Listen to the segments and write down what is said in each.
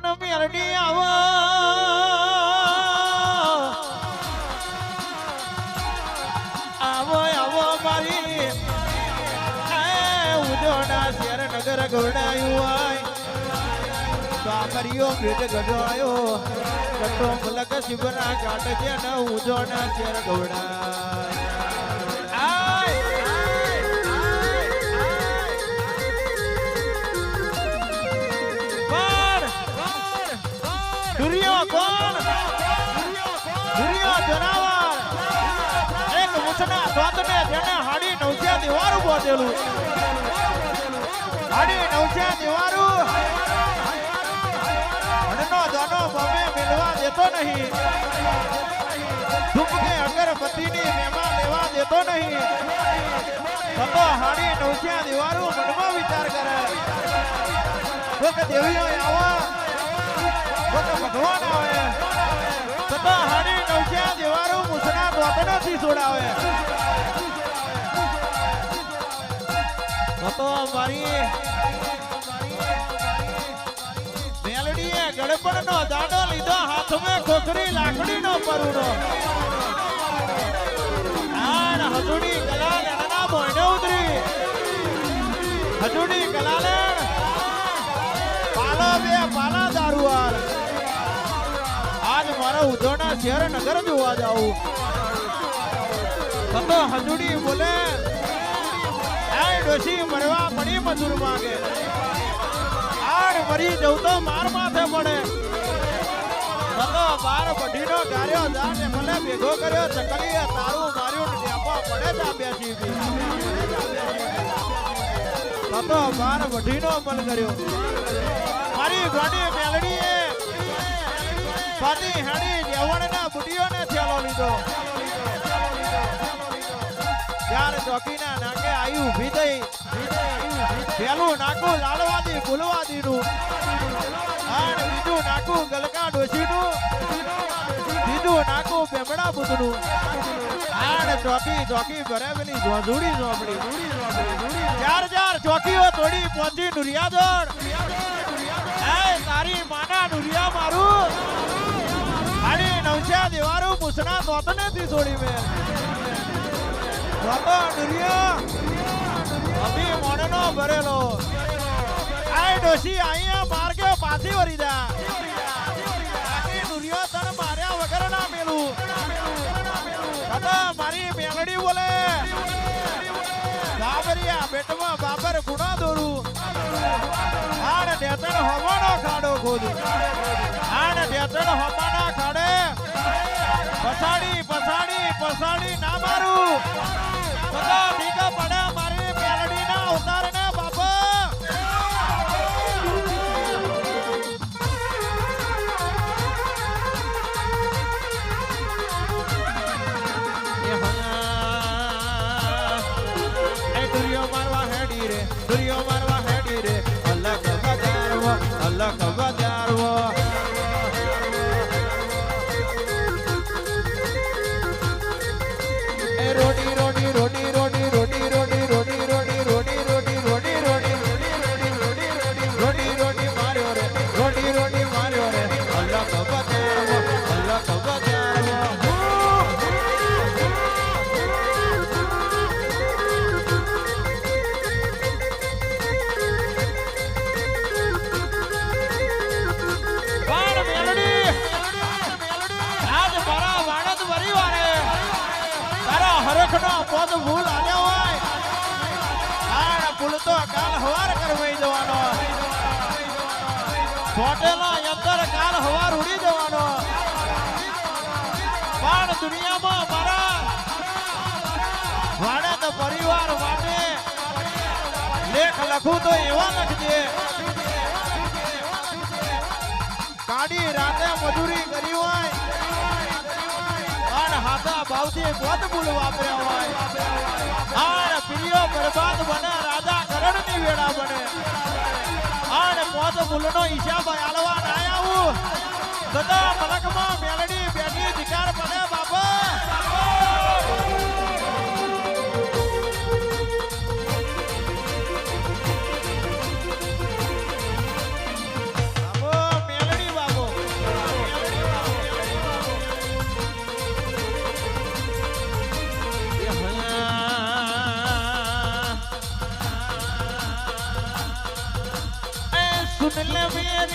અને મેરડી આવો આવો આવો મારી ઉજોડા શેર નગર ગવડાયું હોય બાબરીઓ ભેટ ગઢવાયો કટો મલક શિવના ઘાટ છે ને ઉજોડા શેર ગવડાય દુરિયો કોણ દુરિયો જનાવર એક મુસના સ્વાતને જેને હાડી 900 દીવારું બોધેલું હાડી 900 દીવારું અણનો દાનો બમે મિલવા દેતો નહીં ધૂપકે અગરબત્તીની મેમાં લેવા દેતો નહીં તો હાડી 900 દીવારું મનમાં વિચાર કરે કોક દેવીઓ આવા ભગવાન આવે તથા હાડી 900 દીવારું મુસના દોતનાથી છોડાવે તો મારી મેલડીએ ગળપણનો દાડો લીધો હાથમાં ખોખરી લાકડીનો પરુડો આણ હજુડી ગલાલના મોઢે ઉતરી હજુડી ગલાલણ પાલા બે પાલા દારૂવાળ આજ મારા ઉધોના શહેર નગર જોવા જાઉં તો હજુડી બોલે આય ડોશી મરવા પડી મજૂર માંગે આડ મરી જવું તો માર માથે પડે તો બાર બઢીનો ગાર્યો જાને મને ભેગો કર્યો ચકલીએ તારું માર્યું નેપા પડે તા બેસી તો બાર બઢીનો મન કર્યો મારી ગોડી મેલડીએ પાટી હેડી જેવણના બુટીઓને થેલો લીધો ચાર ચોકીના નાકે આઈ ઊભી થઈ પેલું નાકું લાલવાદી ગુલવાદીનું અને બીજું નાકું ગલકા ડોશીનું બીજું નાકું બેમડા બુધનું આડ ચોકી ભરેલી ઝોઝુડી ઝોપડી ચાર ચોકીઓ તોડી પહોંચી નુરિયાદોડ તારી માના નુરિયા મારું હાડી 900 દીવારું મુસના દોતને થી છોડી મેં દોતો નુરિયા અભી મોણનો ભરેલો આય ડોશી અહીંયા માર્ગે પાછી વરી જા બાકી નુરિયો તન માર્યા વગર ના મેલું દાદા મારી મેલડી બોલે બાબરિયા બેટમાં બાબર ગુણા દોરું આડ ડેતણ હોવાનો ખાડો ખોદું આડ ડેતણ હોવાના ખાડે પસાડી ના મારું બધા ભીગા પડે મારી મેલડી ના ઉતાર ને બાપા દુરિયો મારવા હેડી રે અલગ બજારવો એ રોડી માર્યો રે અલગ બજારવો હરખનો પોત ભૂલ આવ્યો હોય આ ભૂલ તો કાલ હવાર કરવાઈ જવાનો હોટેલો અંદર કાલ હવાર ઉડી જવાનો પણ દુનિયામાં મારા વાડે પરિવાર માટે લેખ લખું તો એવા લખજે કાઢી રાતે મજૂરી કરી હોય હાથા ભાવથી પોત ભૂલ વાપર્યા હોય આને પ્રિયો બરબાદ બને રાજા કરણની વેળા બને આને પોત ભૂલનો હિસાબ આલવા ના આવું સદા મલકમાં મેલડી બેઠી વિચાર પડે બાપા મેલડી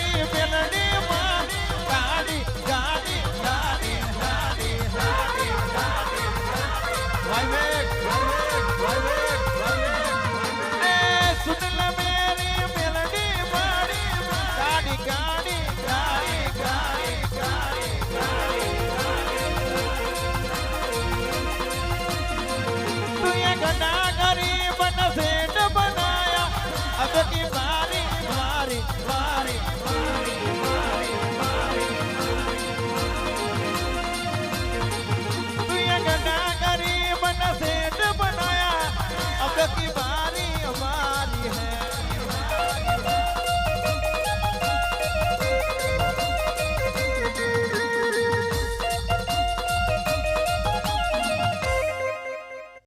મારી મેલડી માં ગાડી ગાડી ગાડી ગાડી ગાડી ગાડી ભાઈ